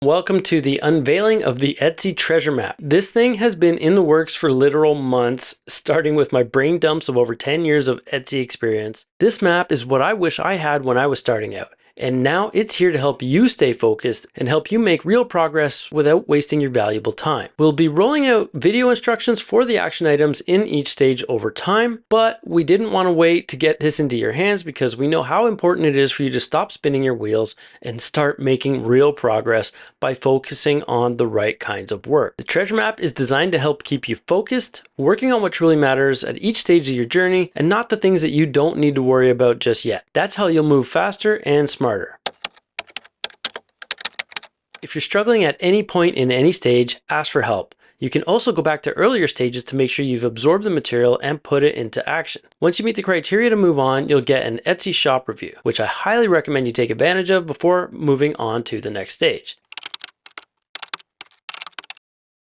Welcome to the unveiling of the Etsy treasure map. This thing has been in the works for literal months, starting with my brain dumps of over 10 years of Etsy experience. This map is what I wish I had when I was starting out. And now it's here to help you stay focused and help you make real progress without wasting your valuable time. We'll be rolling out video instructions for the action items in each stage over time, but we didn't want to wait to get this into your hands because we know how important it is for you to stop spinning your wheels and start making real progress by focusing on the right kinds of work. The treasure map is designed to help keep you focused, working on what truly matters at each stage of your journey, and not the things that you don't need to worry about just yet. That's how you'll move faster and smarter. If you're struggling at any point in any stage, ask for help. You can also go back to earlier stages to make sure you've absorbed the material and put it into action. Once you meet the criteria to move on, you'll get an Etsy shop review, which I highly recommend you take advantage of before moving on to the next stage.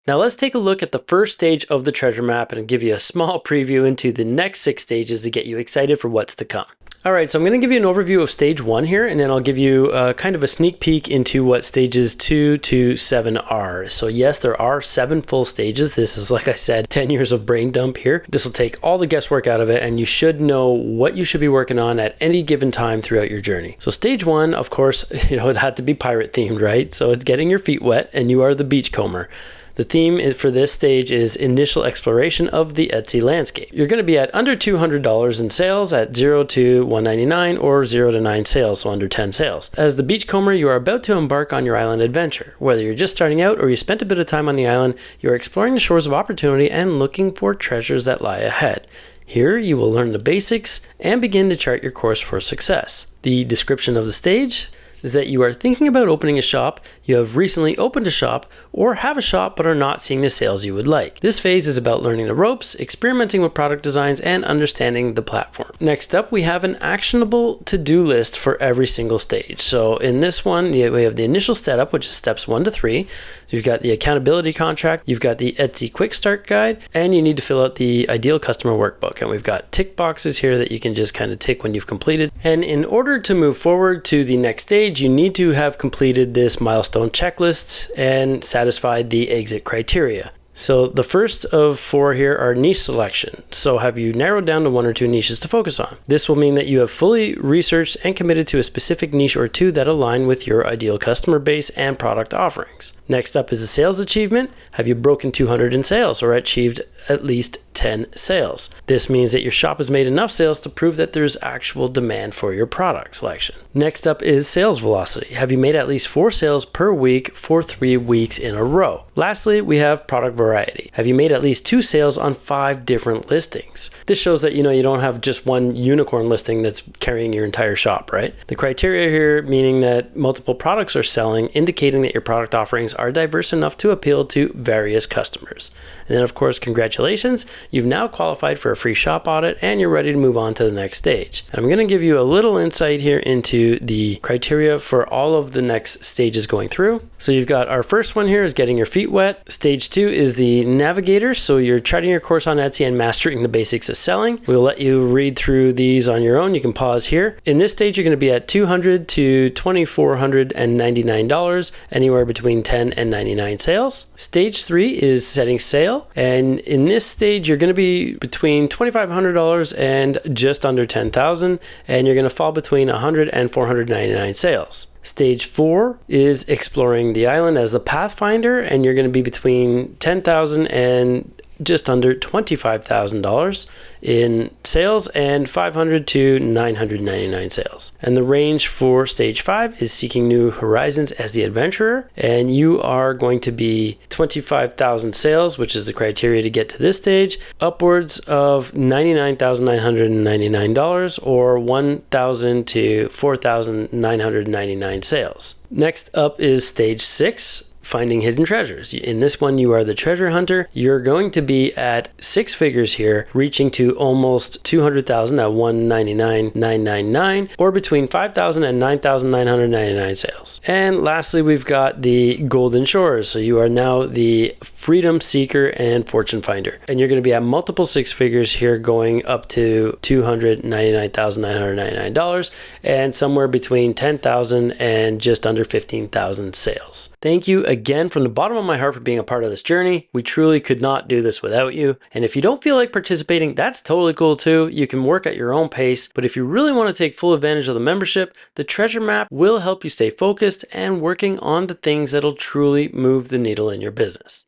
Now let's take a look at the first stage of the treasure map and give you a small preview into the next 6 stages to get you excited for what's to come. All right, so I'm going to give you an overview of stage 1 here, and then I'll give you kind of a sneak peek into what stages 2 to 7 are. So yes, there are 7 full stages. This is, like I said, 10 years of brain dump here. This will take all the guesswork out of it, and you should know what you should be working on at any given time throughout your journey. So stage 1, of course, it had to be pirate themed, right? So it's getting your feet wet, and you are the beachcomber. The theme for this stage is initial exploration of the Etsy landscape. You're going to be at under $200 in sales at 0 to $199 or 0 to 9 sales, so under 10 sales. As the beachcomber, you are about to embark on your island adventure. Whether you're just starting out or you spent a bit of time on the island, you are exploring the shores of opportunity and looking for treasures that lie ahead. Here, you will learn the basics and begin to chart your course for success. The description of the stage is that you are thinking about opening a shop, you have recently opened a shop, or have a shop but are not seeing the sales you would like. This phase is about learning the ropes, experimenting with product designs, and understanding the platform. Next up, we have an actionable to-do list for every single stage. So in this one, we have the initial setup, which is steps 1 to 3. You've got the accountability contract, you've got the Etsy quick start guide, and you need to fill out the ideal customer workbook. And we've got tick boxes here that you can just kind of tick when you've completed. And in order to move forward to the next stage, you need to have completed this milestone checklist and satisfied the exit criteria. So the first of 4 here are niche selection. So have you narrowed down to 1 or 2 niches to focus on? This will mean that you have fully researched and committed to a specific niche or 2 that align with your ideal customer base and product offerings. Next up is a sales achievement. Have you broken 200 in sales or achieved at least 10 sales? This means that your shop has made enough sales to prove that there's actual demand for your product selection. Next up is sales velocity. Have you made at least 4 sales per week for 3 weeks in a row? Lastly, we have product variety. Have you made at least 2 sales on 5 different listings? This shows that you don't have just one unicorn listing that's carrying your entire shop, right? The criteria here meaning that multiple products are selling, indicating that your product offerings are diverse enough to appeal to various customers. And then of course, congratulations, you've now qualified for a free shop audit and you're ready to move on to the next stage. And I'm going to give you a little insight here into the criteria for all of the next stages going through. So you've got our first one here is getting your feet wet. Stage 2 is the navigator. So you're charting your course on Etsy and mastering the basics of selling. We'll let you read through these on your own. You can pause here. In this stage, you're going to be at $200 to $2,499, anywhere between 10 and 99 sales. Stage 3 is setting sail. And in this stage, you're going to be between $2,500 and just under $10,000, and you're going to fall between 100 and 499 sales. Stage 4 is exploring the island as the Pathfinder, and you're going to be between $10,000 and just under $25,000 in sales and 500 to 999 sales. And the range for stage 5 is seeking new horizons as the adventurer, and you are going to be 25,000 sales, which is the criteria to get to this stage, upwards of $99,999 or 1,000 to 4,999 sales. Next up is stage 6. finding hidden treasures. In this one, you are the treasure hunter. You're going to be at 6 figures here, reaching to almost 200,000 at 199,999, or between 5,000 and 9,999 sales. And lastly, we've got the golden shores. So you are now the freedom seeker and fortune finder, and you're going to be at multiple 6 figures here, going up to $299,999 and somewhere between 10,000 and just under 15,000 sales. Thank you again from the bottom of my heart for being a part of this journey. We truly could not do this without you. And if you don't feel like participating, that's totally cool too. You can work at your own pace, but if you really want to take full advantage of the membership, the treasure map will help you stay focused and working on the things that'll truly move the needle in your business.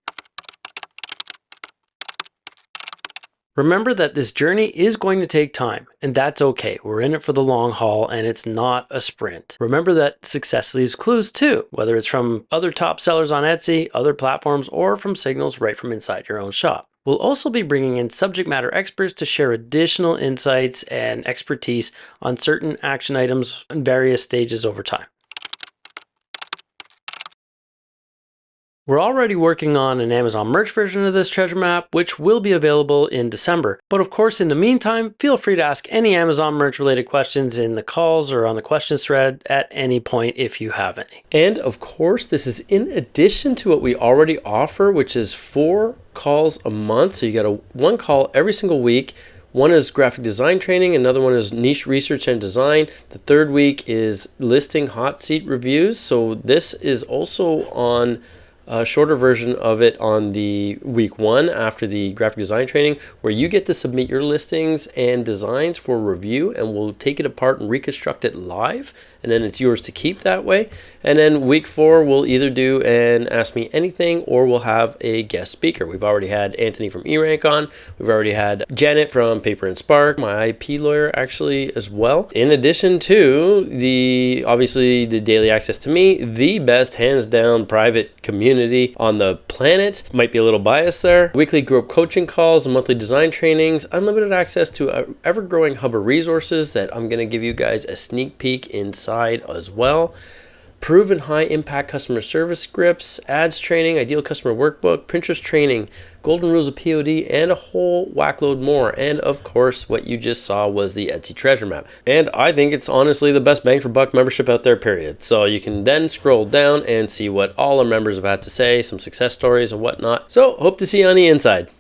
Remember that this journey is going to take time, and that's okay. We're in it for the long haul, and it's not a sprint. Remember that success leaves clues too, whether it's from other top sellers on Etsy, other platforms, or from signals right from inside your own shop. We'll also be bringing in subject matter experts to share additional insights and expertise on certain action items in various stages over time. We're already working on an Amazon merch version of this treasure map, which will be available in December. But of course, in the meantime, feel free to ask any Amazon merch related questions in the calls or on the questions thread at any point if you have any. And of course, this is in addition to what we already offer, which is 4 calls a month. So you got one call every single week. One is graphic design training, another one is niche research and design. The third week is listing hot seat reviews. So this is also on a shorter version of it on the week 1 after the graphic design training, where you get to submit your listings and designs for review, and we'll take it apart and reconstruct it live, and then it's yours to keep that way. And then week 4, we'll either do an Ask Me Anything, or we'll have a guest speaker. We've already had Anthony from eRank on. We've already had Janet from Paper and Spark, my IP lawyer actually as well. In addition to obviously the daily access to me, the best hands down private community on the planet. Might be a little biased there. Weekly group coaching calls, monthly design trainings, unlimited access to an ever-growing hub of resources that I'm going to give you guys a sneak peek inside as well. Proven high impact customer service scripts, ads training, ideal customer workbook, Pinterest training, golden rules of POD, and a whole whackload more. And of course, what you just saw was the Etsy treasure map. And I think it's honestly the best bang for buck membership out there, period. So you can then scroll down and see what all our members have had to say, some success stories and whatnot. So hope to see you on the inside.